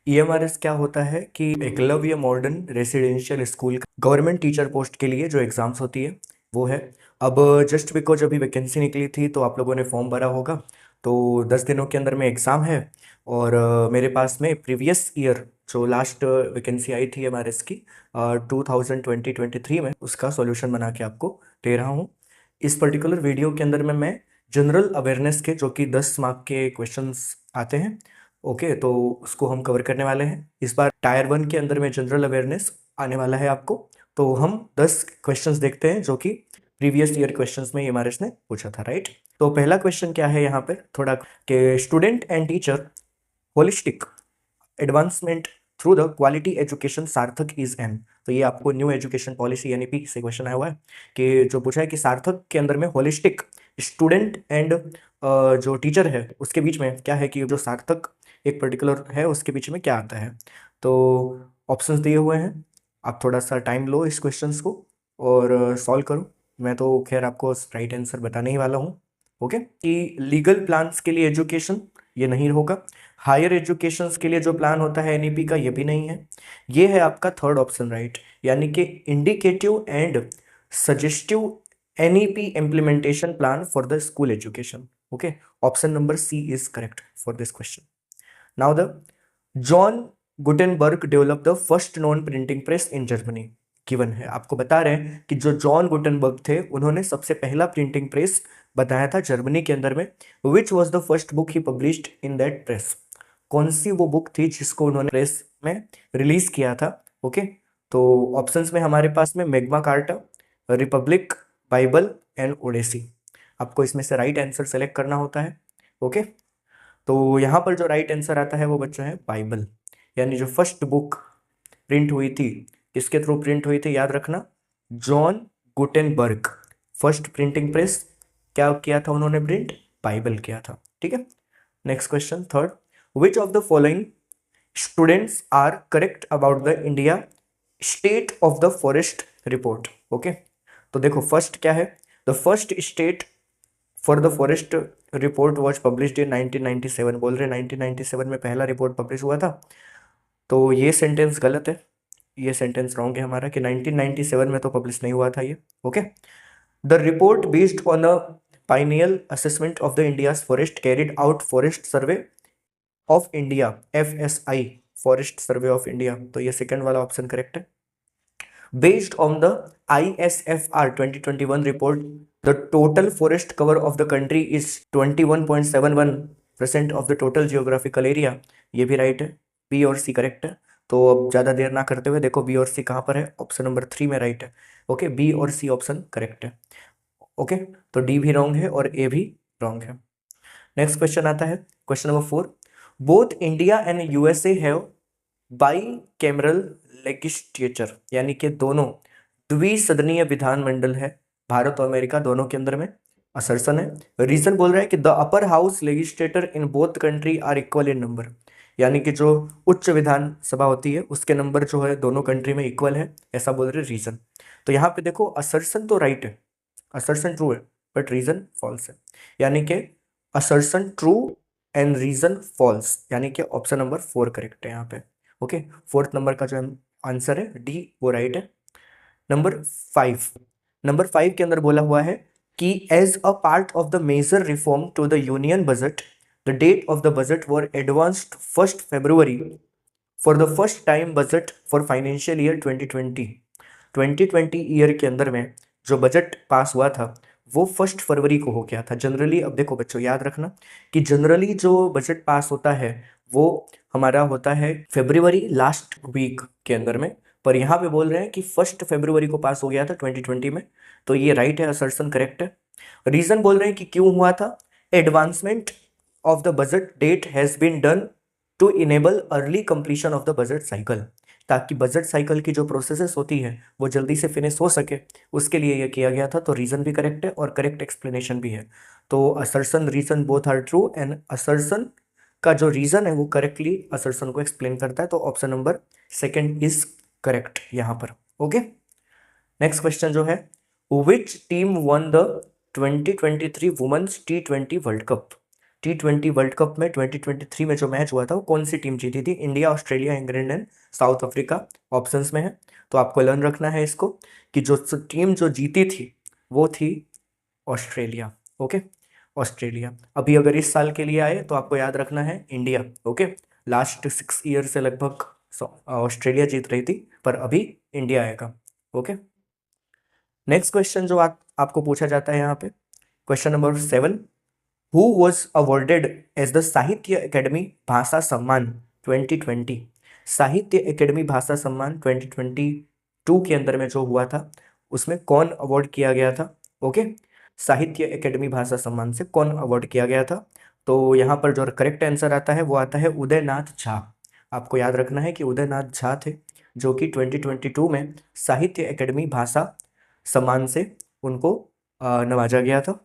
EMRS क्या होता है कि Eklavya modern residential school government teacher post के लिए जो एग्ज़ाम्स होती है वो है। अब जस्ट बिकॉज अभी वैकेंसी निकली थी तो आप लोगों ने फॉर्म भरा होगा, तो 10 दिनों के अंदर में एग्ज़ाम है। और मेरे पास में प्रीवियस ईयर जो लास्ट वैकेंसी आई थी एमआरएस की 2023 में, उसका सॉल्यूशन बना के आपको दे रहा हूँ। इस पर्टिकुलर वीडियो के अंदर में मैं जनरल अवेयरनेस के जो कि 10 मार्क के क्वेश्चंस आते हैं, ओके, तो उसको हम कवर करने वाले हैं। इस बार टायर 1 के अंदर में जनरल अवेयरनेस आने वाला है आपको। तो हम 10 क्वेश्चंस देखते हैं जो कि प्रीवियस ईयर क्वेश्चंस में एमआरएस ने पूछा था, राइट। तो पहला क्वेश्चन क्या है यहाँ पर थोड़ा कि student and teacher holistic advancement through the quality education सार्थक इज एन। तो ये आपको न्यू एजुकेशन पॉलिसी यानी पी से क्वेश्चन आया हुआ है कि जो पूछा है कि सार्थक के अंदर में होलिस्टिक स्टूडेंट एंड जो टीचर है उसके बीच में क्या है, कि जो सार्थक एक पर्टिकुलर है उसके बीच में क्या आता है। तो ऑप्शंस दिए हुए हैं, आप थोड़ा सा टाइम लो इस क्वेश्चंस को और सॉल्व करो। मैं तो खैर आपको राइट आंसर बताने ही वाला हूँ, ओके। कि लीगल प्लान्स के लिए एजुकेशन ये नहीं होगा। हायर एजुकेशन के लिए जो प्लान होता है एनईपी का, ये भी नहीं है। ये है आपका थर्ड ऑप्शन, राइट, यानी कि indicative and suggestive NEP implementation plan for the school education, okay. Option number C is correct for this question. Now the John Gutenberg develop the first non printing press in Germany given है। आपको बता रहे हैं कि जो John Gutenberg थे उन्होंने सबसे पहला प्रिंटिंग प्रेस बताया था जर्मनी के अंदर में। Which was the first book he published in that press. कौन सी वो बुक थी जिसको उन्होंने प्रेस में रिलीज किया था, ओके। तो ऑप्शंस में हमारे पास में magma carta, Republic, Bible and Odyssey. आपको इसमें से राइट आंसर सेलेक्ट करना होता है, ओके। तो यहाँ पर जो राइट आंसर आता है वो बच्चों है बाइबल, यानी जो फर्स्ट बुक प्रिंट हुई थी, किसके थ्रू प्रिंट हुई थी याद रखना, John Gutenberg. First printing press क्या किया था उन्होंने प्रिंट, बाइबल किया था, ठीक है। Next question third, which of the following students are correct about the India state of the forest report, okay. तो देखो फर्स्ट क्या है, the first state for the forest report was published in 1997। बोल रहे 1997 में पहला रिपोर्ट पब्लिश हुआ था, तो ये सेंटेंस गलत है, ये सेंटेंस रॉन्ग है हमारा कि 1997 में तो पब्लिश नहीं हुआ था ये, okay. The report based on a pineal assessment of the India's forest carried out forest survey of India, FSI, forest survey of India. तो ये सेकंड वाला ऑप्शन करेक्ट है। Based on the ISFR 2021 report, the total forest cover of the country is 21.71% of the total geographical area। ये भी right है, B और C correct है। तो अब ज़्यादा देर ना करते हुए देखो बी और सी कहाँ पर है, ऑप्शन नंबर 3 में राइट है, ओके। बी और सी ऑप्शन करेक्ट है, ओके। तो डी भी रॉन्ग है और ए भी रॉन्ग है। नेक्स्ट क्वेश्चन आता है question number 4, both India and USA have by cameral legislature, यानी कि दोनों द्विसदनीय विधानमंडल है, भारत और अमेरिका दोनों के अंदर में असर्सन है। रीजन बोल रहा है कि the upper house legislator in both country are equal in number, यानी कि जो उच्च विधानसभा होती है उसके नंबर जो है दोनों कंट्री में इक्वल है, ऐसा बोल रहे रीजन। तो यहाँ पे देखो असर्सन तो राइट है, असर्सन ट्रू है, बट रीजन फॉल्स है, यानी कि assertion true and reason false, यानी कि ऑप्शन नंबर 4 करेक्ट है यहाँ पे, ओके। फोर्थ नंबर का जो आंसर है डी वो राइट है। नंबर 5 के अंदर बोला हुआ है कि as a part of the major reform to the union budget, the date of the budget were advanced 1 February for the first time budget for financial year 2020 year के अंदर में जो बजट पास हुआ था वो 1 फरवरी को हो गया था। जनरली अब देखो बच्चों याद रखना कि जनरली जो बजट पास होता है वो हमारा होता है फरवरी लास्ट वीक के अंदर में, पर यहाँ पे बोल रहे हैं कि 1 फरवरी को पास हो गया था 2020 में। तो ये राइट है, असर्शन करेक्ट है। रीजन बोल रहे हैं कि क्यों हुआ था, advancement of the budget date has been done to enable early completion of the budget cycle, ताकि बजट साइकिल की जो प्रोसेसेस होती है वो जल्दी से फिनिश हो सके, उसके लिए यह किया गया था। तो रीजन भी करेक्ट है और करेक्ट एक्सप्लेनेशन भी है। तो assertion reason both are true and assertion का जो रीजन है वो करेक्टली असर्शन को एक्सप्लेन करता है। तो ऑप्शन नंबर 2 इज करेक्ट यहाँ पर, ओके। नेक्स्ट क्वेश्चन जो है, which team won the 2023 women's T20 world cup. T20 world cup में 2023 में जो मैच हुआ था वो कौन सी टीम जीती थी? India, Australia, England and south Africa options में है। तो आपको लर्न रखना है इसको कि जो टीम जो जीती थी वो थी ऑस्ट्रेलिया। Okay, Australia. अभी अगर इस साल के लिए आए तो आपको याद रखना है इंडिया। ओके, लास्ट 6 ईयर से लगभग ऑस्ट्रेलिया जीत रही थी, पर अभी इंडिया आएगा। ओके, नेक्स्ट क्वेश्चन जो आपको पूछा जाता है यहाँ पे, question number 7, who was awarded as the Sahitya Akademi Bhasha Samman 2020? साहित्य अकेडमी भाषा सम्मान 2022 के अंदर में जो हुआ था उसमें कौन अवार्ड किया गया था? ओके, साहित्य अकेडमी भाषा सम्मान से कौन अवार्ड किया गया था? तो यहाँ पर जो करेक्ट आंसर आता है वो आता है उदयनाथ झा। आपको याद रखना है कि उदयनाथ झा थे जो कि 2022 में साहित्य अकेडमी भाषा सम्मान से उनको नवाजा गया था।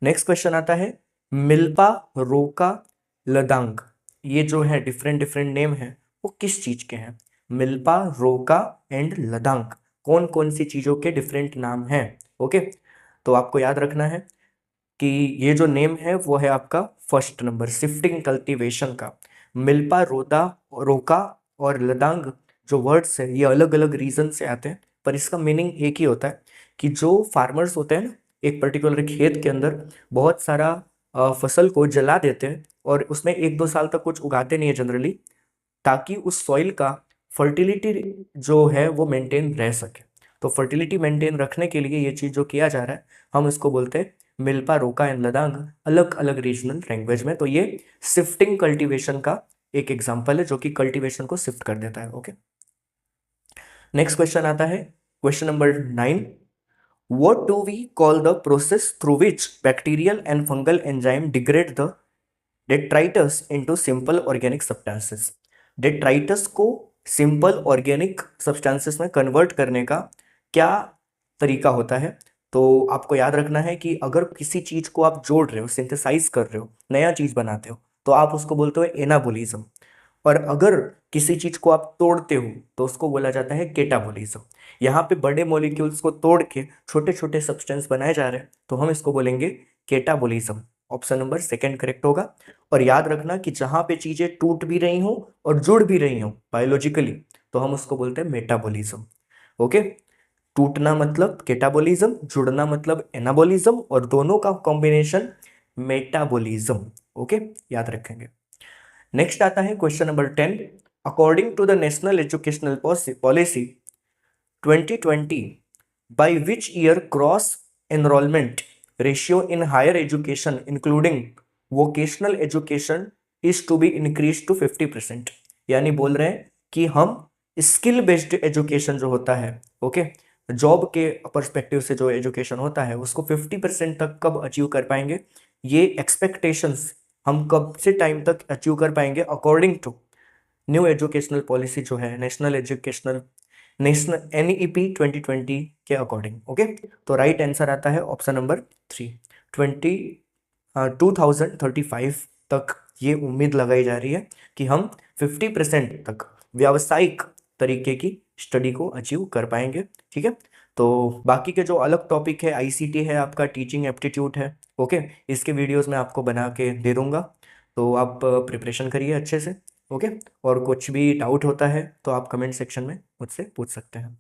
नेक्स्ट क्वेश्चन आता है मिल्पा, रोका, लदांग, ये जो है डिफरेंट डिफरेंट नेम है वो किस चीज के हैं? मिल्पा, रोका एंड लदांग कौन कौन सी चीजों के डिफरेंट नाम हैं? ओके, तो आपको याद रखना है कि ये जो नेम है वो है आपका फर्स्ट नंबर शिफ्टिंग कल्टीवेशन का। मिल्पा, रोका और लदांग जो वर्ड्स है ये अलग अलग रीजन से आते हैं, पर इसका मीनिंग एक ही होता है कि जो फार्मर्स होते हैं ना एक पर्टिकुलर खेत के अंदर बहुत सारा फसल को जला देते हैं और उसमें 1-2 साल तक कुछ उगाते नहीं है जनरली, ताकि उस सॉइल का फर्टिलिटी जो है वो मेंटेन रह सके। तो फर्टिलिटी मेंटेन रखने के लिए ये चीज़ जो किया जा रहा है हम इसको बोलते हैं मिल्पा, रोका एंड लदांग, अलग अलग रीजनल लैंग्वेज में। तो ये शिफ्टिंग कल्टीवेशन का एक एग्जाम्पल है जो कि कल्टीवेशन को शिफ्ट कर देता है। ओके, नेक्स्ट क्वेश्चन आता है question number 9, what do we call the process through which bacterial and fungal enzyme degrade the detritus into simple organic substances? detritus को simple organic substances में convert करने का क्या तरीका होता है? तो आपको याद रखना है कि अगर किसी चीज को आप जोड़ रहे हो, सिंथेसाइज कर रहे हो, नया चीज बनाते हो, तो आप उसको बोलते हो एनाबोलिज्म। और अगर किसी चीज को आप तोड़ते हो तो उसको बोला जाता है केटाबोलिज्म। यहाँ पे बड़े मॉलिक्यूल्स को तोड़ के छोटे छोटे सब्सटेंस बनाए जा रहे हैं तो हम इसको बोलेंगे catabolism. Option number second correct होगा। और याद रखना कि जहां पे चीजें टूट भी रही हो और जुड़ भी रही हो बायोलॉजिकली तो हम उसको बोलते हैं मेटाबॉलिज्म। ओके, टूटना मतलब केटाबोलिज्म, जुड़ना मतलब एनाबोलिज्म और दोनों का कॉम्बिनेशन मेटाबोलिज्म। ओके, याद रखेंगे। नेक्स्ट आता है question number 10, according to the national educational policy 2020 by which year gross enrollment ratio in higher education including vocational education is to be increased to 50%? यानी बोल रहे हैं कि हम स्किल बेस्ड एजुकेशन जो होता है, ओके, जॉब के पर्सपेक्टिव से जो एजुकेशन होता है उसको 50% तक कब अचीव कर पाएंगे? ये एक्सपेक्टेशंस हम कब से टाइम तक अचीव कर पाएंगे according to new educational policy जो है नेशनल NEP 2020 के अकॉर्डिंग। ओके, तो राइट आंसर आता है ऑप्शन नंबर 3, 2035 तक ये उम्मीद लगाई जा रही है कि हम 50% तक व्यावसायिक तरीके की स्टडी को अचीव कर पाएंगे। ठीक है, तो बाकी के जो अलग टॉपिक है ICT है, आपका टीचिंग एप्टीट्यूड है, ओके, इसके वीडियोस मैं आपको बना के दे दूंगा, तो आप प्रिपरेशन करिए अच्छे से। ओके, और कुछ भी डाउट होता है तो आप कमेंट सेक्शन में मुझसे पूछ सकते हैं।